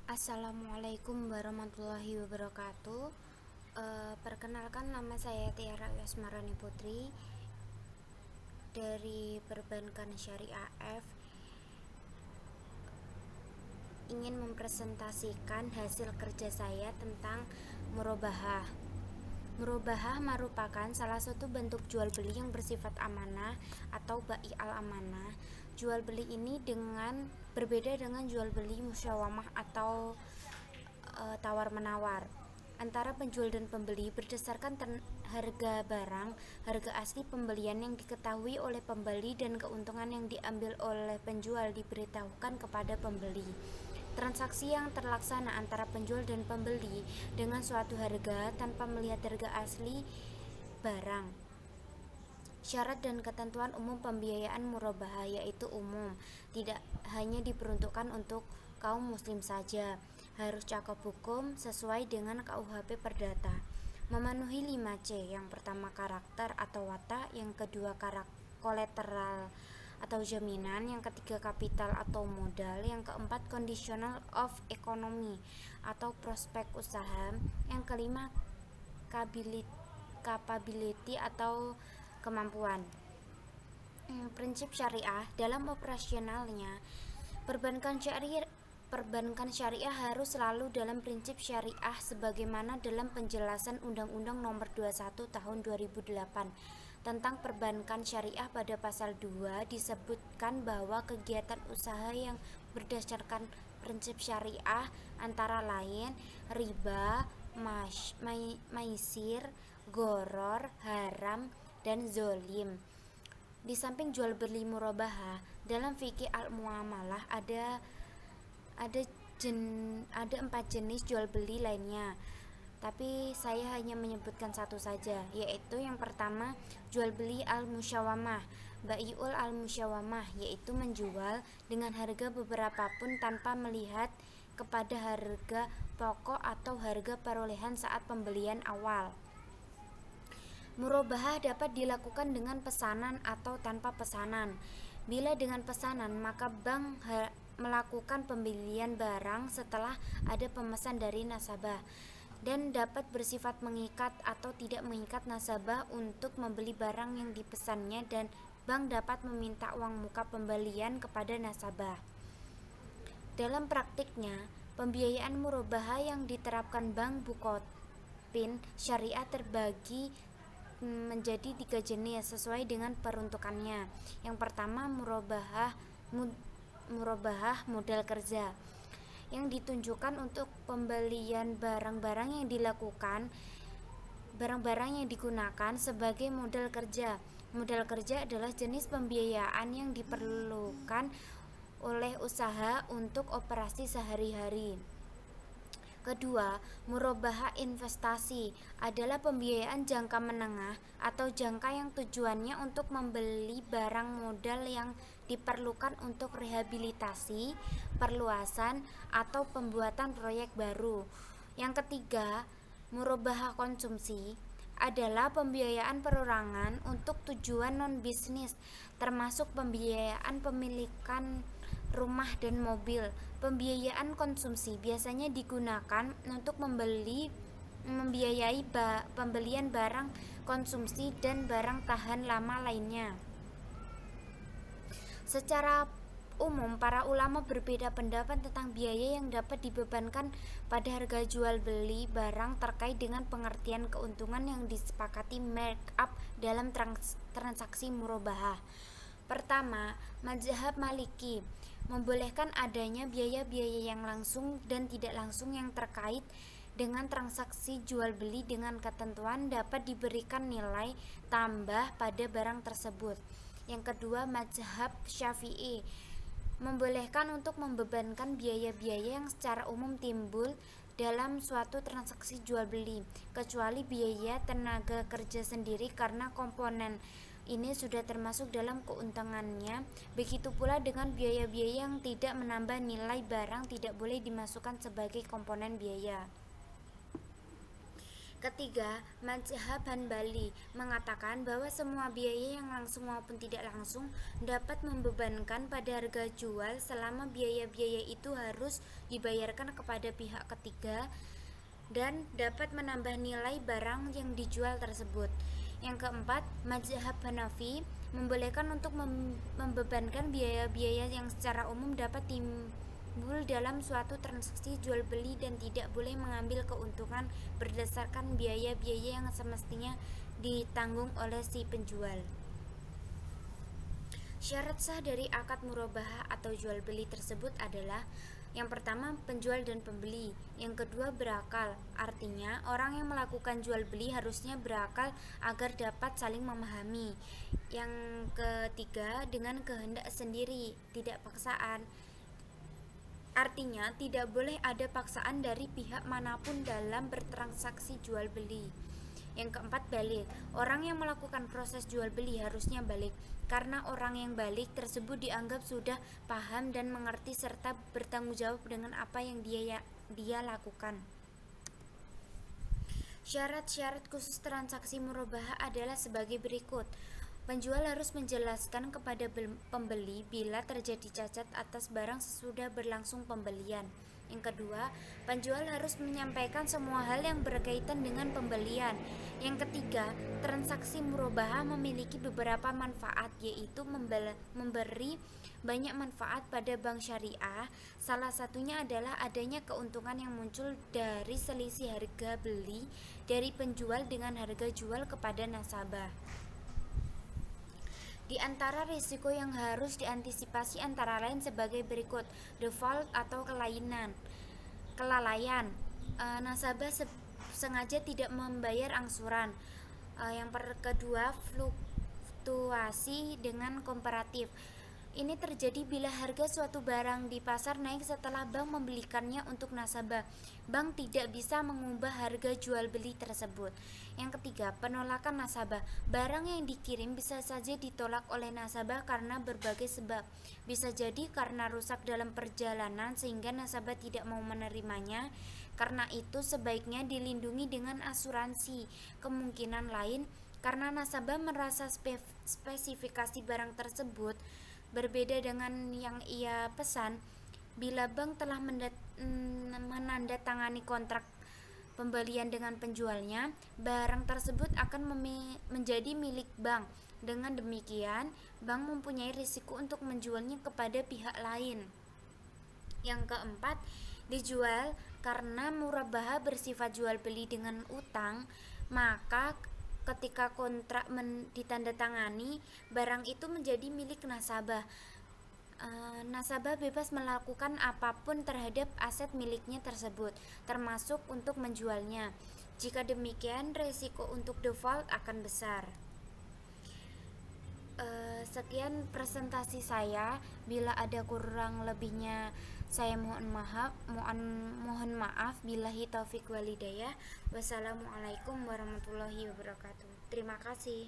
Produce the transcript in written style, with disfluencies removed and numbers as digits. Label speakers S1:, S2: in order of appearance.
S1: Assalamualaikum warahmatullahi wabarakatuh. Perkenalkan, nama saya Tiara Yasmarani Putri dari Perbankan Syariah F. Ingin mempresentasikan hasil kerja saya tentang murabahah. Murabahah merupakan salah satu bentuk jual beli yang bersifat amanah atau bai al amanah. Jual beli ini berbeda dengan jual beli musyawamah atau tawar menawar antara penjual dan pembeli berdasarkan harga barang, harga asli pembelian yang diketahui oleh pembeli dan keuntungan yang diambil oleh penjual diberitahukan kepada pembeli. Transaksi yang terlaksana antara penjual dan pembeli dengan suatu harga tanpa melihat harga asli barang. Syarat dan ketentuan umum pembiayaan murabahah yaitu umum, tidak hanya diperuntukkan untuk kaum muslim saja, harus cakap hukum sesuai dengan KUHP Perdata, memenuhi 5C, yang pertama karakter atau watak, yang kedua kolateral atau jaminan, yang ketiga kapital atau modal, yang keempat conditional of economy atau prospek usaha, yang kelima capability atau kemampuan. Prinsip syariah dalam operasionalnya, perbankan syariah harus selalu dalam prinsip syariah sebagaimana dalam penjelasan Undang-Undang Nomor 21 Tahun 2008 tentang perbankan syariah. Pada pasal 2 disebutkan bahwa kegiatan usaha yang berdasarkan prinsip syariah antara lain riba, maisir, goror, haram, dan zolim. Di samping jual beli murabahah, dalam fikih al-muamalah ada 4 jenis jual beli lainnya, tapi saya hanya menyebutkan satu saja, yaitu yang pertama jual beli al-musyawamah. Bai'ul al-musyawamah yaitu menjual dengan harga beberapapun tanpa melihat kepada harga pokok atau harga perolehan saat pembelian awal. Murabahah dapat dilakukan dengan pesanan atau tanpa pesanan. Bila dengan pesanan, maka bank melakukan pembelian barang setelah ada pemesan dari nasabah dan dapat bersifat mengikat atau tidak mengikat nasabah untuk membeli barang yang dipesannya, dan bank dapat meminta uang muka pembelian kepada nasabah. Dalam praktiknya, pembiayaan murabahah yang diterapkan Bank Bukopin Syariah terbagi menjadi 3 jenis sesuai dengan peruntukannya. Yang pertama murabahah modal kerja, yang ditunjukkan untuk pembelian barang-barang yang digunakan sebagai modal kerja. Modal kerja adalah jenis pembiayaan yang diperlukan oleh usaha untuk operasi sehari-hari. Kedua, murabahah investasi adalah pembiayaan jangka menengah atau jangka yang tujuannya untuk membeli barang modal yang diperlukan untuk rehabilitasi, perluasan, atau pembuatan proyek baru. Yang ketiga, murabahah konsumsi adalah pembiayaan perorangan untuk tujuan non-bisnis, termasuk pembiayaan pemilikan rumah dan mobil. Pembiayaan konsumsi biasanya digunakan untuk membiayai pembelian barang konsumsi dan barang tahan lama lainnya. Secara umum, para ulama berbeda pendapat tentang biaya yang dapat dibebankan pada harga jual beli barang terkait dengan pengertian keuntungan yang disepakati markup dalam transaksi murabahah. Pertama, mazhab Maliki membolehkan adanya biaya-biaya yang langsung dan tidak langsung yang terkait dengan transaksi jual beli dengan ketentuan dapat diberikan nilai tambah pada barang tersebut. Yang kedua, mazhab Syafi'i membolehkan untuk membebankan biaya-biaya yang secara umum timbul dalam suatu transaksi jual beli, kecuali biaya tenaga kerja sendiri karena komponen ini sudah termasuk dalam keuntungannya. Begitu pula dengan biaya-biaya yang tidak menambah nilai barang tidak boleh dimasukkan sebagai komponen biaya. Ketiga, mazhab Hanbali mengatakan bahwa semua biaya yang langsung maupun tidak langsung dapat membebankan pada harga jual selama biaya-biaya itu harus dibayarkan kepada pihak ketiga dan dapat menambah nilai barang yang dijual tersebut. Yang keempat, mazhab Hanafi membolehkan untuk membebankan biaya-biaya yang secara umum dapat timbul dalam suatu transaksi jual beli dan tidak boleh mengambil keuntungan berdasarkan biaya-biaya yang semestinya ditanggung oleh si penjual. Syarat sah dari akad murabahah atau jual beli tersebut adalah: yang pertama, penjual dan pembeli. Yang kedua, berakal. Artinya, orang yang melakukan jual beli harusnya berakal agar dapat saling memahami. Yang ketiga, dengan kehendak sendiri, tidak paksaan. Artinya, tidak boleh ada paksaan dari pihak manapun dalam bertransaksi jual beli. Yang keempat, balik. Orang yang melakukan proses jual beli harusnya balik, karena orang yang balik tersebut dianggap sudah paham dan mengerti serta bertanggung jawab dengan apa yang dia lakukan. Syarat-syarat khusus transaksi murabahah adalah sebagai berikut. Penjual harus menjelaskan kepada pembeli bila terjadi cacat atas barang sesudah berlangsung pembelian. Yang kedua, penjual harus menyampaikan semua hal yang berkaitan dengan pembelian. Yang ketiga, transaksi murabahah memiliki beberapa manfaat, yaitu memberi banyak manfaat pada bank syariah. Salah satunya adalah adanya keuntungan yang muncul dari selisih harga beli dari penjual dengan harga jual kepada nasabah. Di antara risiko yang harus diantisipasi antara lain sebagai berikut: default atau kelalaian. Nasabah sengaja tidak membayar angsuran. Yang kedua, fluktuasi dengan komparatif. Ini terjadi bila harga suatu barang di pasar naik setelah bank membelikannya untuk nasabah. Bank tidak bisa mengubah harga jual beli tersebut. Yang ketiga, penolakan nasabah. Barang yang dikirim bisa saja ditolak oleh nasabah karena berbagai sebab. Bisa jadi karena rusak dalam perjalanan sehingga nasabah tidak mau menerimanya. Karena itu sebaiknya dilindungi dengan asuransi. Kemungkinan lain karena nasabah merasa spesifikasi barang tersebut berbeda dengan yang ia pesan. Bila bank telah menandatangani kontrak pembelian dengan penjualnya, barang tersebut akan menjadi milik bank. Dengan demikian, bank mempunyai risiko untuk menjualnya kepada pihak lain. Yang keempat, dijual. Karena murabahah bersifat jual beli dengan utang, maka ketika kontrak ditandatangani, barang itu menjadi milik nasabah. Nasabah bebas melakukan apapun terhadap aset miliknya tersebut, termasuk untuk menjualnya. Jika demikian, risiko untuk default akan besar. Sekian presentasi saya. Bila ada kurang lebihnya, saya mohon maaf. Billahi taufik walhidayah. Wassalamualaikum warahmatullahi wabarakatuh. Terima kasih.